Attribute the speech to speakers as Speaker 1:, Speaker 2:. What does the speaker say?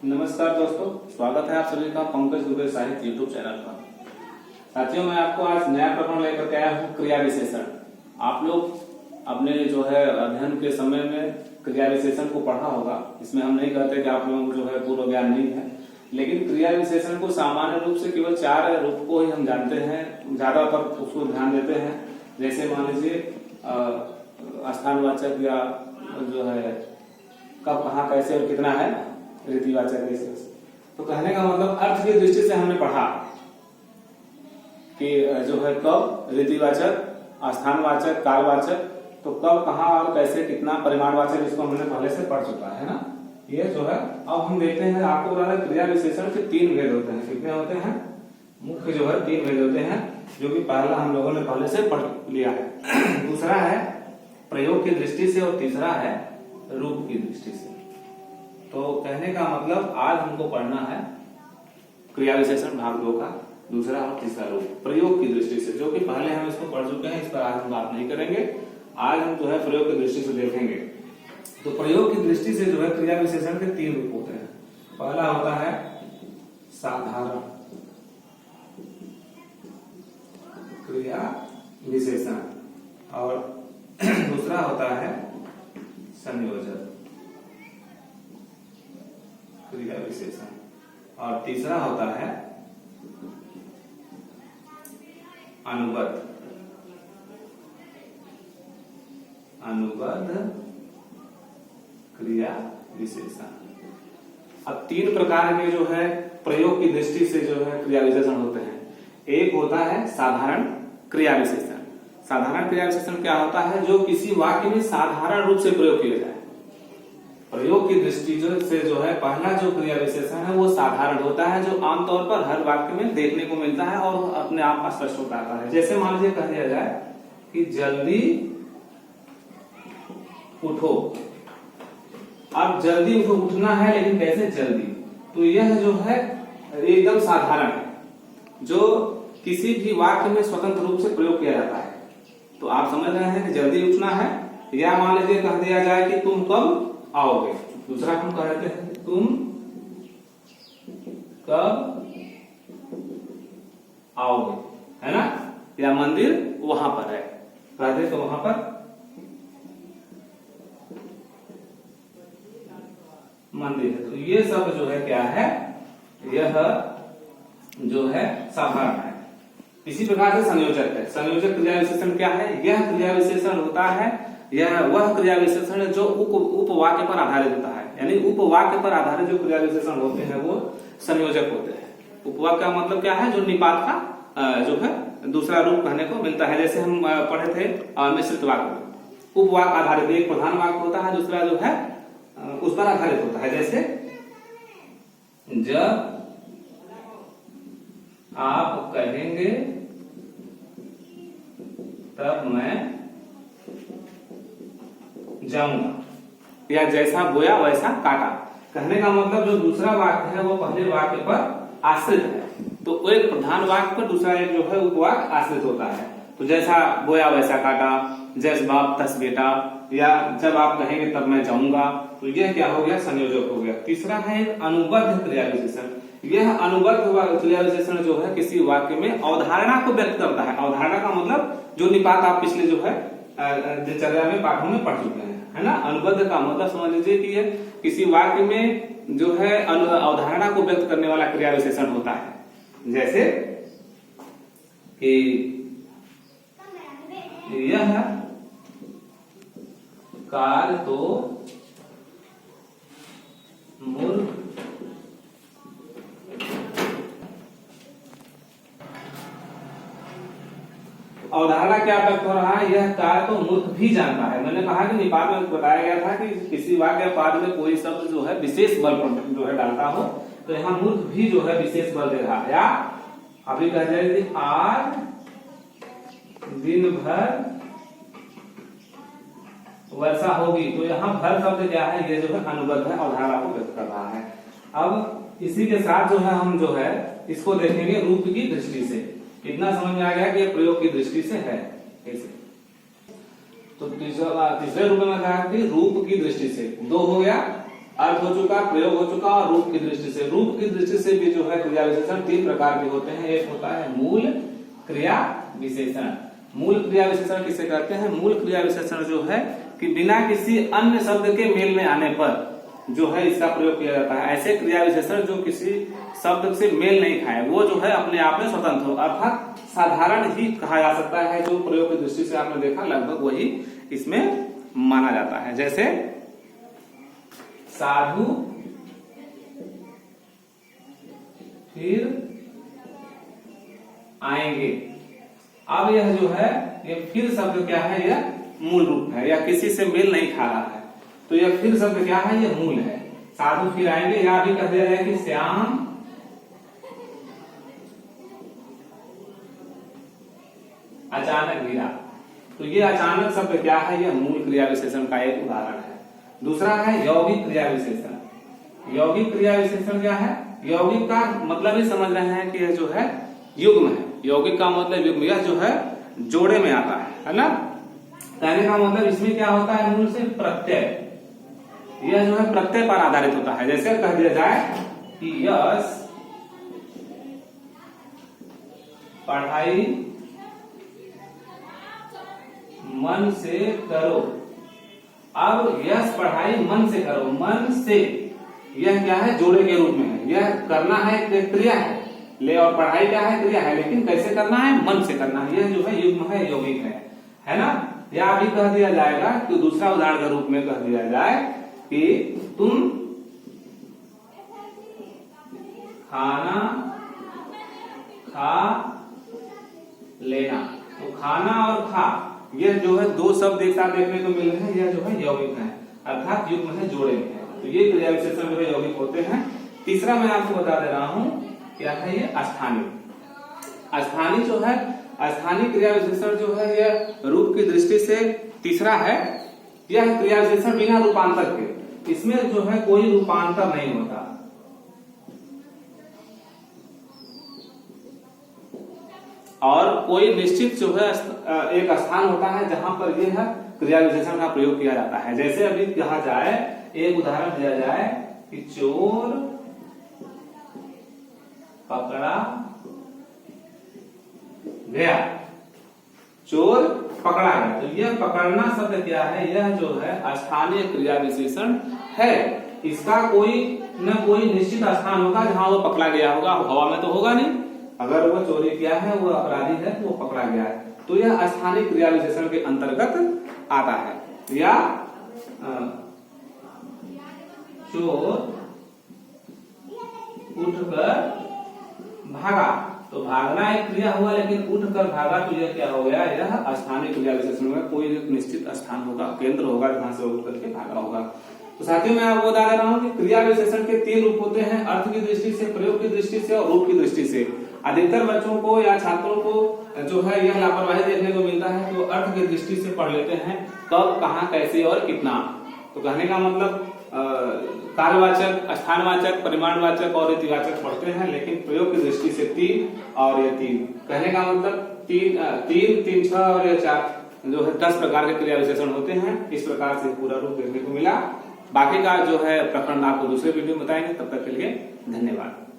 Speaker 1: नमस्कार दोस्तों, स्वागत है आप सभी का पंकज दुबे साहित्य यूट्यूब चैनल पर। साथियों, मैं आपको आज नया प्रकरण लेकर के आया हूँ, क्रिया विशेषण। आप लोग अपने जो है अध्ययन के समय में क्रिया विशेषण को पढ़ा होगा। इसमें हम नहीं कहते कि आप लोगों को जो है पूर्व ज्ञान नहीं है, लेकिन क्रिया विशेषण को सामान्य रूप से केवल 4 रूप को ही हम जानते हैं, ज्यादातर उसको ध्यान देते हैं। जैसे मान लीजिए स्थानवाचक या जो है कब, कहाँ, कैसे और कितना है, रीतिवाचक विशेष। तो कहने का मतलब अर्थ की दृष्टि से हमने पढ़ा कि जो है कब, रीतिवाचक, स्थानवाचक, कालवाचक। तो कब, कहाँ और कैसे, कितना, परिमाणवाचक, इसको हमने पहले से पढ़ चुका है ना। ये जो है अब हम देखते हैं, आपको बता दें क्रिया विशेषण के 3 भेद होते हैं। कितने होते हैं? मुख्य जो है 3 भेद होते हैं, जो कि पहला हम लोगों ने पहले से पढ़ लिया है। दूसरा है प्रयोग की दृष्टि से और तीसरा है रूप की दृष्टि से। तो कहने का मतलब आज हमको पढ़ना है क्रिया विशेषण भाग 2 का दूसरा और तीसरा रूप प्रयोग की दृष्टि से, जो कि पहले हम इसको पढ़ चुके हैं। इस पर आज हम बात नहीं करेंगे। आज हम जो है प्रयोग की दृष्टि से देखेंगे। तो प्रयोग की दृष्टि से जो है क्रिया विशेषण के 3 रूप होते हैं। पहला होता है साधारण क्रिया विशेषण और दूसरा होता है संयोजक क्रिया विशेषण और तीसरा होता है अनुबद्ध क्रिया विशेषण। अब 3 प्रकार के जो है प्रयोग की दृष्टि से जो है क्रिया विशेषण होते हैं। एक होता है साधारण क्रिया विशेषण। साधारण क्रिया विशेषण क्या होता है? जो किसी वाक्य में साधारण रूप से प्रयोग किया जाए। प्रयोग की दृष्टि से जो है पहला जो क्रिया विशेषण है वो साधारण होता है, जो आमतौर पर हर वाक्य में देखने को मिलता है और अपने आप स्पष्ट होता है। जैसे मान लीजिए कह दिया जाए कि जल्दी उठो। अब जल्दी उठो, उठना है, लेकिन कैसे जल्दी? तो यह जो है एकदम साधारण है, जो किसी भी वाक्य में स्वतंत्र रूप से प्रयोग किया जाता है। तो आप समझ रहे हैं कि जल्दी उठना है, या मान लीजिए कह दिया जाए कि तुम कब आओगे। दूसरा हम कह देते हैं तुम कब आओगे, है ना। या मंदिर वहां पर है, कहते तो वहां पर मंदिर है। तो ये सब जो है क्या है, यह जो है साधारण है। इसी प्रकार से संयोजक है। संयोजक क्रिया विशेषण क्या है? यह क्रिया विशेषण होता है, यह वह क्रिया विशेषण जो उपवाक्य पर आधारित होता है। यानी उपवाक्य पर आधारित जो क्रिया विशेषण होते हैं वो संयोजक होते हैं। उपवाक्य का मतलब क्या है? जो निपात का जो है दूसरा रूप कहने को मिलता है। जैसे हम पढ़े थे मिश्रित वाक्य, उपवाक्य आधारित एक प्रधान वाक्य होता है, दूसरा जो है उस पर आधारित होता है। जैसे जब आप कहेंगे तब मैं जाऊंगा, या जैसा बोया वैसा काटा। कहने का मतलब जो दूसरा वाक्य है वो पहले वाक्य पर आश्रित है। तो एक प्रधान वाक्य पर दूसरा एक जो है उपवाक्य आश्रित होता है। तो जैसा बोया वैसा काटा, जैस बाप तस बेटा, या जब आप कहेंगे तब मैं जाऊंगा। तो यह क्या हो गया? संयोजक हो गया। तीसरा है एक अनुबद्ध क्रिया विशेषण। यह अनुबद्ध क्रिया विशेषण जो है किसी वाक्य में अवधारणा को व्यक्त करता है। अवधारणा का मतलब जो निपात आप पिछले जो है दिनचर्या में पाठों में पढ़ चुके हैं, है ना। अनुबद्ध का मतलब समझ लीजिए कि यह किसी वाक्य में जो है अवधारणा को व्यक्त करने वाला क्रिया विशेषण होता है। जैसे कि यह कार तो मूर्ख अवधारणा क्या व्यक्त हो रहा है? यह कार तो मूर्ख भी जानता है। मैंने कहा कि निपात में बताया गया था कि किसी वाक्य पाद में कोई शब्द जो है विशेष बल जो है डालता हो, तो यहाँ मूर्ख भी जो है विशेष बल दे रहा है। या अभी कह जाए कि आज दिन भर वर्षा होगी। तो यहाँ भर शब्द क्या है? ये जो है अनुबद्ध है, अवधारणा को व्यक्त कर रहा है। अब इसी के साथ जो है हम जो है इसको देखेंगे रूप की दृष्टि से। इतना समझ में आ गया कि प्रयोग की दृष्टि से है ऐसे। तो तीसरे रूप में कहा कि रूप की दृष्टि से 2 हो गया अर्थ हो चुका, प्रयोग हो चुका, और रूप की दृष्टि से। रूप की दृष्टि से भी जो है क्रिया विशेषण 3 प्रकार के होते हैं। एक होता है मूल क्रिया विशेषण। मूल क्रिया विशेषण किसे कहते हैं? मूल क्रिया विशेषण जो है कि बिना किसी अन्य शब्द के मेल में आने पर जो है इसका प्रयोग किया जाता है। ऐसे क्रिया विशेषण जो किसी शब्द से मेल नहीं खाए, वो जो है अपने आप में स्वतंत्र हो, अर्थात साधारण ही कहा जा सकता है। जो प्रयोग की दृष्टि से आपने देखा लगभग वही इसमें माना जाता है। जैसे साधु फिर आएंगे। अब यह जो है ये फिर शब्द क्या है? यह मूल रूप है या किसी से मेल नहीं खा रहा है, तो यह फिर शब्द क्या है? यह मूल है। साधु फिर आएंगे, या भी कह दिया जाए कि श्याम अचानक गिरा, तो ये अचानक शब्द क्या है? यह मूल क्रिया विशेषण का एक उदाहरण है। दूसरा है यौगिक क्रिया विशेषण। यौगिक क्रिया विशेषण क्या है? यौगिक का मतलब ही समझ रहे हैं कि यह जो है युग्म है। यौगिक का मतलब युग्म, यह जो है जोड़े में आता है ना। कहने का मतलब इसमें क्या होता है? मूल से प्रत्यय, यह जो है प्रत्यय पर आधारित होता है। जैसे कह दिया जाए कि यश पढ़ाई मन से करो। अब यश पढ़ाई मन से करो, मन से यह क्या है? जोड़े के रूप में है। यह करना है एक क्रिया है, ले और पढ़ाई क्या है? क्रिया है, लेकिन कैसे करना है? मन से करना है। यह जो है युग्म है, यौगिक है ना। या भी कह दिया जाएगा कि दूसरा उदाहरण के रूप में कह दिया जाए कि तुम खाना खा लेना। तो खाना और खा, यह जो है दो शब्द एक साथ देखने को मिल रहे हैं, यह जो है यौगिक है, अर्थात युग्म है, जोड़े में है। तो ये क्रिया विशेषण जो है यौगिक होते हैं। तीसरा मैं आपको बता दे रहा हूं क्या है? ये अस्थानी। अस्थानी जो है, अस्थानी क्रिया विशेषण जो है यह रूप की दृष्टि से तीसरा है। यह क्रिया विशेषण बिना रूपांतर के, इसमें जो है कोई रूपांतर नहीं होता। और कोई निश्चित जो है एक स्थान होता है जहां पर यह क्रिया विशेषण का प्रयोग किया जाता है। जैसे अभी कहा जाए, एक उदाहरण दिया जाए कि चोर पकड़ा गया। चोर पकड़ा गया, तो यह पकड़ना शब्द क्या है? यह जो है स्थानीय क्रिया विशेषण है। इसका कोई न कोई निश्चित स्थान होगा जहां वो पकड़ा गया होगा, हवा में तो होगा नहीं। अगर वो चोरी किया है, वो अपराधी है, तो वो पकड़ा गया है, तो यह स्थानीय क्रिया विशेषण के अंतर्गत आता है। या चोर उठकर भागा, तो भागना एक क्रिया हुआ, लेकिन उठकर भागा तो यह क्या हो गया? यह स्थानीय क्रिया विशेषण में कोई एक निश्चित स्थान होगा, केंद्र होगा जहां से उठ करके भागा होगा। तो साथियों मैं आपको बता दे रहा हूं कि क्रिया विशेषण के 3 रूप होते हैं, अर्थ की दृष्टि से, प्रयोग की दृष्टि से और रूप की दृष्टि से। अधिकतर बच्चों को या छात्रों को जो है यह लापरवाही देखने को मिलता है, तो अर्थ की दृष्टि से पढ़ लेते हैं, कब, कहां, कैसे और कितना। तो कहने का मतलब कार्यवाचक, स्थानवाचक, परिमाणवाचक और रीतिवाचक पढ़ते हैं, लेकिन प्रयोग की दृष्टि से 3 और ये 3। कहने का मतलब 3, 6 और ये 4 जो है 10 प्रकार के क्रिया विशेषण होते हैं। इस प्रकार से पूरा रूप देखने को मिला। बाकी का जो है प्रकरण आपको दूसरे वीडियो में बताएंगे। तब तक के लिए धन्यवाद।